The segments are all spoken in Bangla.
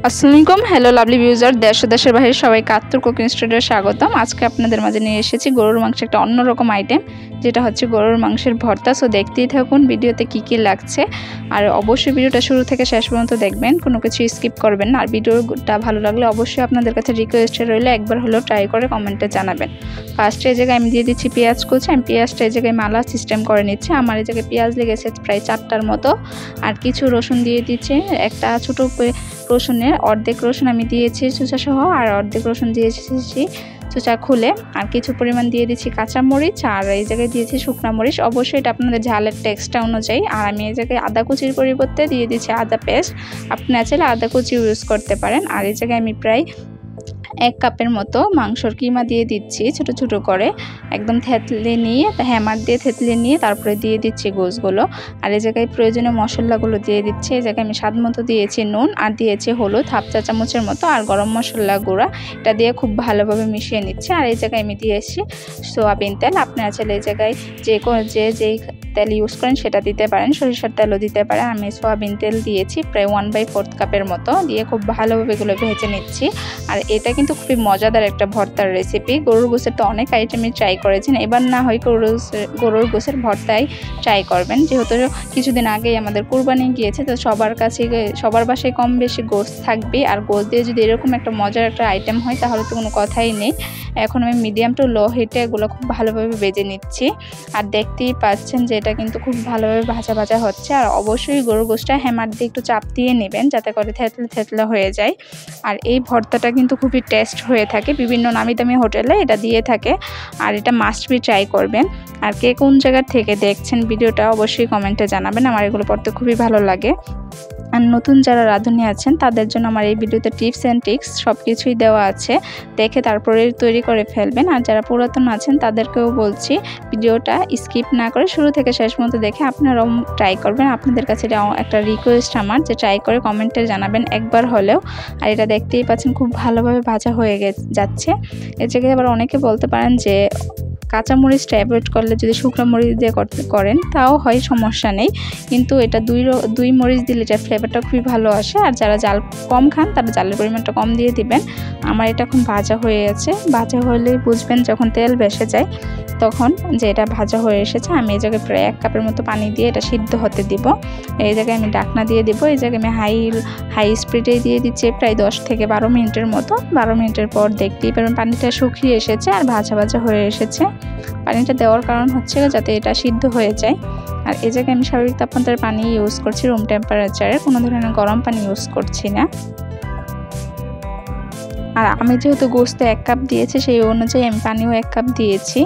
আসসালামু আলাইকুম। হ্যালো লাভলি ভিউজার, দেশ ও দেশের বাইরে সবাইকে আত্মর কুকিং স্টুডিওতে স্বাগতম। আজকে আপনাদের মাঝে নিয়ে এসেছি গরুর মাংসের একটা অন্যরকম আইটেম, যেটা হচ্ছে গরুর মাংসের ভর্তা। সো দেখতেই থাকুন ভিডিওতে কি কি লাগছে, আর অবশ্যই ভিডিওটা শুরু থেকে শেষ পর্যন্ত দেখবেন, কোনো কিছু স্কিপ করবেন না। আর ভিডিওটা ভালো লাগলে অবশ্যই আপনাদের কাছে রিকোয়েস্ট রইলে একবার হলেও ট্রাই করে কমেন্টে জানাবেন। ফার্স্টে এই জায়গায় আমি দিয়ে দিচ্ছি পেঁয়াজ কুচি। আমি পেঁয়াজটা এই জায়গায় মালা সিস্টেম করে নিচ্ছি। আমার এই জায়গায় পেঁয়াজ লেগেছে প্রায় 4টার মতো। আর কিছু রসুন দিয়ে দিচ্ছি, একটা ছোটো রসুনের অর্ধেক রসুন আমি দিয়েছি চুচা সহ, আর অর্ধেক রসুন দিয়েছি চুচা খুলে। আর কিছু পরিমাণ দিয়ে দিচ্ছি কাঁচা মরিচ, আর এই জায়গায় দিয়েছি শুকনা মরিচ। অবশ্যই এটা আপনাদের ঝালের টেক্সটটা অনুযায়ী। আর আমি এই জায়গায় আদা কুচির পরিবর্তে দিয়ে দিচ্ছি আদা পেস্ট, আপনারা চাইলে আদা কুচি ইউজ করতে পারেন। আর এই জায়গায় আমি প্রায় 1 কাপের মতো মাংসর কিমা দিয়ে দিচ্ছি ছোট ছোট করে, একদম থেতলে নিয়ে, হ্যামার দিয়ে থেতলে নিয়ে তারপরে দিয়ে দিচ্ছি গোশগুলো। আর এই জায়গায় প্রয়োজনীয় মশলাগুলো দিয়ে দিচ্ছি। এই জায়গায় আমি স্বাদ মতো দিয়েছি নুন, আর দিয়েছি হলুদ 1/2 চা চামচের মতো, আর গরম মশলা গুঁড়া। এটা দিয়ে খুব ভালোভাবে মিশিয়ে নিচ্ছি। আর এই জায়গায় আমি দিয়েছি সয়াবিন তেল। আপনারা চাইলে এই জায়গায় যেই তেল ইউজ করেন সেটা দিতে পারেন, সরিষার তেলও দিতে পারেন। আমি সয়াবিন তেল দিয়েছি প্রায় 1/4 কাপের মতো, দিয়ে খুব ভালোভাবে এগুলো ভেজে নিচ্ছি। আর এটা কিন্তু খুবই মজাদার একটা ভর্তার রেসিপি। গরুর গোশের তো অনেক আইটেমই ট্রাই করেছেন, এবার না হয় গরুর গোশের ভর্তাই ট্রাই করবেন। যেহেতু কিছুদিন আগেই আমাদের কুরবানি গিয়েছে, তো সবার বাসায় কম বেশি গোশ থাকবে। আর গোশ দিয়ে যদি এরকম একটা মজার একটা আইটেম হয় তাহলে তো কোনো কথাই নেই। এখন আমি মিডিয়াম টু লো হিটে এগুলো খুব ভালোভাবে ভেজে নিচ্ছি। আর দেখতেই পাচ্ছেন যে এটা কিন্তু খুব ভালোভাবে ভাজা হচ্ছে। আর অবশ্যই গরুর গোশটা হ্যামার দিয়ে একটু চাপ দিয়ে নেবেন, যাতে করে থেতলে হয়ে যায়। আর এই ভর্তাটা কিন্তু খুবই টেস্ট হয়ে থাকে, বিভিন্ন নামি দামি হোটেলে এটা দিয়ে থাকে। আর এটা মাস্ট বি ট্রাই করবেন। আর কে কোন জায়গা থেকে দেখছেন ভিডিওটা অবশ্যই কমেন্টে জানাবেন, আমার এগুলো পড়তে খুবই ভালো লাগে। আর নতুন যারা রাঁধুনি আছেন তাদের জন্য আমার এই ভিডিওতে টিপস অ্যান্ড ট্রিক্স সব কিছুই দেওয়া আছে, দেখে তারপরে তৈরি করে ফেলবেন। আর যারা পুরাতন আছেন তাদেরকেও বলছি ভিডিওটা স্কিপ না করে শুরু থেকে শেষ পর্যন্ত দেখে আপনারাও ট্রাই করবেন। আপনাদের কাছে এটা একটা রিকোয়েস্ট আমার, যে ট্রাই করে কমেন্টে জানাবেন একবার হলেও। আর এটা দেখতেই পাচ্ছেন খুব ভালোভাবে ভাজা হয়ে যাচ্ছে। এর জায়গায় আবার অনেকে বলতে পারেন যে কাঁচামরিচটা অ্যাভয়েড করলে যদি শুকনো মরিচ দিয়ে করেন তাও হয়, সমস্যা নেই। কিন্তু এটা দুই মরিচ দিলে এটা ফ্লেভারটা খুবই ভালো আসে। আর যারা জাল কম খান তারা জালের পরিমাণটা কম দিয়ে দিবেন। আমার এটা এখন ভাজা হয়ে গেছে। ভাজা হলেই বুঝবেন যখন তেল ভেসে যায় তখন যে এটা ভাজা হয়ে এসেছে। আমি এই জায়গায় প্রায় 1 কাপের মতো পানি দিয়ে এটা সিদ্ধ হতে দিব। এই জায়গায় আমি ঢাকনা দিয়ে দিব। এই জায়গায় আমি হাই স্পিডে দিয়ে দিচ্ছি প্রায় 10 থেকে 12 মিনিটের মতো। 12 মিনিটের পর দেখতেই পারবেন পানিটা শুকিয়ে এসেছে আর ভাজা হয়ে এসেছে। পানিটা দেওয়ার কারণ হচ্ছে যাতে এটা সিদ্ধ হয়ে যায়। আর এই জায়গায় আমি স্বাভাবিক তাপমাত্রার পানি ইউজ করছি, রুম টেম্পারেচারে, কোনো ধরনের গরম পানি ইউজ করছি না। আর আমি যেহেতু গোশতে 1 কাপ দিয়েছি সেই অনুযায়ী আমি পানিও 1 কাপ দিয়েছি।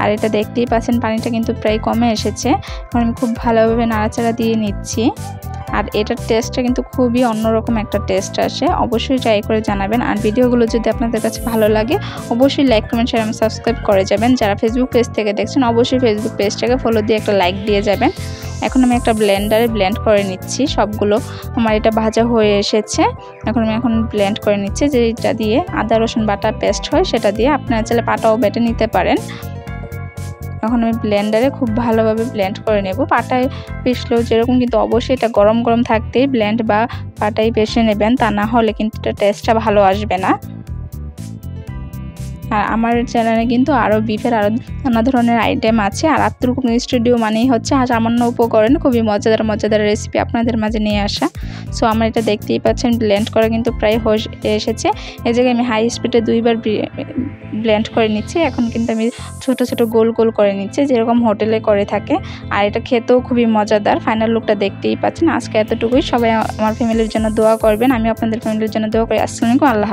আর এটা দেখতেই পাচ্ছেন পানিটা কিন্তু প্রায় কমে এসেছে। এখন আমি খুব ভালোভাবে নাড়াচাড়া দিয়ে নিচ্ছি। আর এটার টেস্টটা কিন্তু খুবই অন্যরকম একটা টেস্ট আসে, অবশ্যই ট্রাই করে জানাবেন। আর ভিডিওগুলো যদি আপনাদের কাছে ভালো লাগে অবশ্যই লাইক কমেন্ট শেয়ার এবং সাবস্ক্রাইব করে যাবেন। যারা ফেসবুক পেজ থেকে দেখছেন অবশ্যই ফেসবুক পেজটাকে ফলো দিয়ে একটা লাইক দিয়ে যাবেন। এখন আমি একটা ব্লেন্ডারে ব্লেন্ড করে নিচ্ছি সবগুলো। আমার এটা ভাজা হয়ে এসেছে। এখন ব্লেন্ড করে নিচ্ছি, যেটা দিয়ে আদা রসুন বাটা পেস্ট হয় সেটা দিয়ে। আপনারা চাইলে পাটাও বেটে নিতে পারেন। এখন আমি ব্লেন্ডারে খুব ভালোভাবে ব্লেন্ড করে নেব। পাটায় পিষলেও যেরকম, কিন্তু অবশ্যই এটা গরম থাকতেই ব্লেন্ড বা পাটায় পেষে নেবেন, তা না হলে কিন্তু এটা টেস্টটা ভালো আসবে না। আর আমার চ্যানেলে কিন্তু আরও বিফের আরও নানা ধরনের আইটেম আছে। আর আত্মর কুকিং স্টুডিও মানেই হচ্ছে সামান্য উপকরণ খুবই মজাদার রেসিপি আপনাদের মাঝে নিয়ে আসা। সো আমার এটা দেখতেই পাচ্ছেন ব্লেন্ড করা কিন্তু প্রায় হয়ে এসেছে। এই জায়গায় আমি হাই স্পিডে 2বার ব্লেন্ড করে নিচ্ছি। এখন কিন্তু আমি ছোট গোল করে নিচ্ছি, যেরকম হোটেলে করে থাকে। আর এটা খেতেও খুবই মজাদার। ফাইনাল লুকটা দেখতেই পাচ্ছেন। আজকে এতটুকুই। সবাই আমার ফ্যামিলির জন্য দোয়া করবেন, আমি আপনাদের ফ্যামিলির জন্য দোয়া করি। আসসালামু আলাইকুম। আল্লাহ।